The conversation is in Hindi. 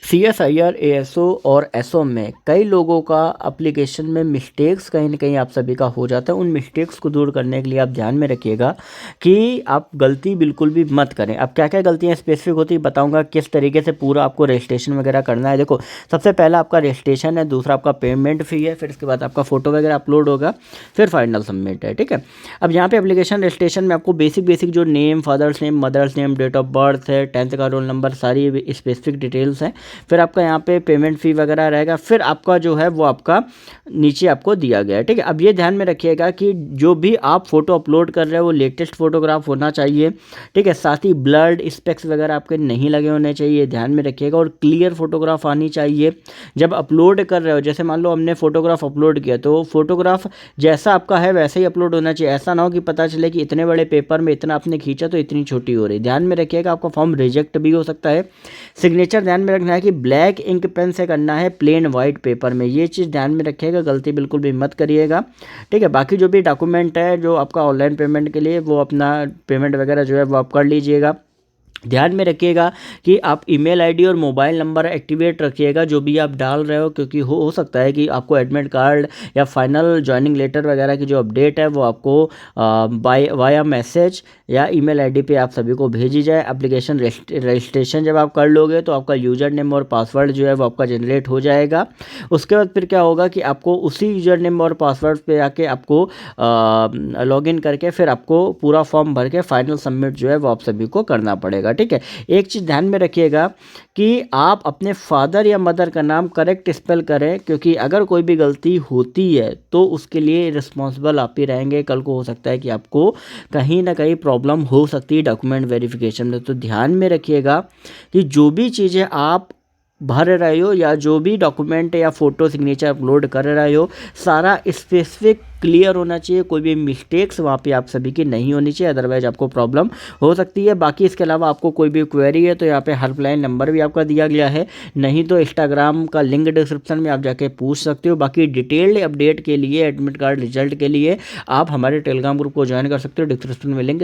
CSIR, ASO और SO में कई लोगों का एप्लीकेशन में मिस्टेक्स कहीं ना कहीं आप सभी का हो जाता है। उन मिस्टेक्स को दूर करने के लिए आप ध्यान में रखिएगा कि आप गलती बिल्कुल भी मत करें। अब क्या क्या गलतियां स्पेसिफिक होती है बताऊंगा, किस तरीके से पूरा आपको रजिस्ट्रेशन वगैरह करना है। देखो, सबसे पहला आपका रजिस्ट्रेशन है, दूसरा आपका पेमेंट फ़ी है, फिर इसके बाद आपका फ़ोटो वगैरह अपलोड होगा, फिर फाइनल सबमिट है। ठीक है। अब यहाँ पे एप्लीकेशन रजिस्ट्रेशन में आपको बेसिक जो name, father's name, mother's name, date of birth है, 10th का रोल नंबर, सारी स्पेसिफिक डिटेल्स हैं। फिर आपका यहाँ पे पेमेंट फ़ी वगैरह रहेगा। फिर आपका जो है वो आपका नीचे आपको दिया गया है। ठीक है। अब ये ध्यान में रखिएगा कि जो भी आप फोटो अपलोड कर रहे हो वो लेटेस्ट फोटोग्राफ होना चाहिए। ठीक है। साथ ही ब्लड स्पेक्स वगैरह आपके नहीं लगे होने चाहिए, ध्यान में रखिएगा। और क्लियर फोटोग्राफ आनी चाहिए जब अपलोड कर रहे हो। जैसे मान लो हमने फोटोग्राफ अपलोड किया तो फोटोग्राफ जैसा आपका है वैसे ही अपलोड होना चाहिए। ऐसा ना हो कि पता चले कि इतने बड़े पेपर में इतना आपने खींचा तो इतनी छोटी हो रही। ध्यान में रखिएगा, आपका फॉर्म रिजेक्ट भी हो सकता है। सिग्नेचर ध्यान में रखना है कि ब्लैक इंक पेन से करना है, प्लेन वाइट पेपर में। ये चीज़ ध्यान में रखिएगा, गलती बिल्कुल भी मत करिएगा। ठीक है। बाकी जो भी डॉक्यूमेंट है जो आपका ऑनलाइन पेमेंट के लिए, वो अपना पेमेंट वगैरह जो है वो आप कर लीजिएगा। ध्यान में रखिएगा कि आप ईमेल आईडी और मोबाइल नंबर एक्टिवेट रखिएगा जो भी आप डाल रहे हो, क्योंकि हो सकता है कि आपको एडमिट कार्ड या फाइनल ज्वाइनिंग लेटर वगैरह की जो अपडेट है वो आपको बाय वाया मैसेज या ईमेल आईडी पे आप सभी को भेजी जाए। एप्लीकेशन रजिस्ट्रेशन जब आप कर लोगे तो आपका यूज़र नेम और पासवर्ड जो है वो आपका जनरेट हो जाएगा। उसके बाद फिर क्या होगा कि आपको उसी यूज़र नेम और पासवर्ड पे आके आपको लॉगिन करके फिर आपको पूरा फॉर्म भर के फाइनल सबमिट जो है वो आप सभी को करना पड़ेगा। ठीक है। एक चीज़ ध्यान में रखिएगा कि आप अपने फादर या मदर का नाम करेक्ट स्पेल करें, क्योंकि अगर कोई भी गलती होती है तो उसके लिए रिस्पॉन्सिबल आप ही रहेंगे। कल को हो सकता है कि आपको कहीं ना कहीं प्रॉब्लम हो सकती है डॉक्यूमेंट वेरिफिकेशन में। तो ध्यान में रखिएगा कि जो भी चीज़ें आप भर रहे हो या जो भी डॉक्यूमेंट या फोटो सिग्नेचर अपलोड कर रहे हो, सारा स्पेसिफिक क्लियर होना चाहिए। कोई भी मिस्टेक्स वहाँ पे आप सभी की नहीं होनी चाहिए, अदरवाइज आपको प्रॉब्लम हो सकती है। बाकी इसके अलावा आपको कोई भी क्वेरी है तो यहाँ पे हेल्पलाइन नंबर भी आपका दिया गया है, नहीं तो इंस्टाग्राम का लिंक डिस्क्रिप्शन में आप जाके पूछ सकते हो। बाकी डिटेल्ड अपडेट के लिए, एडमिट कार्ड रिजल्ट के लिए आप हमारे टेलीग्राम ग्रुप को ज्वाइन कर सकते हो, डिस्क्रिप्शन में लिंक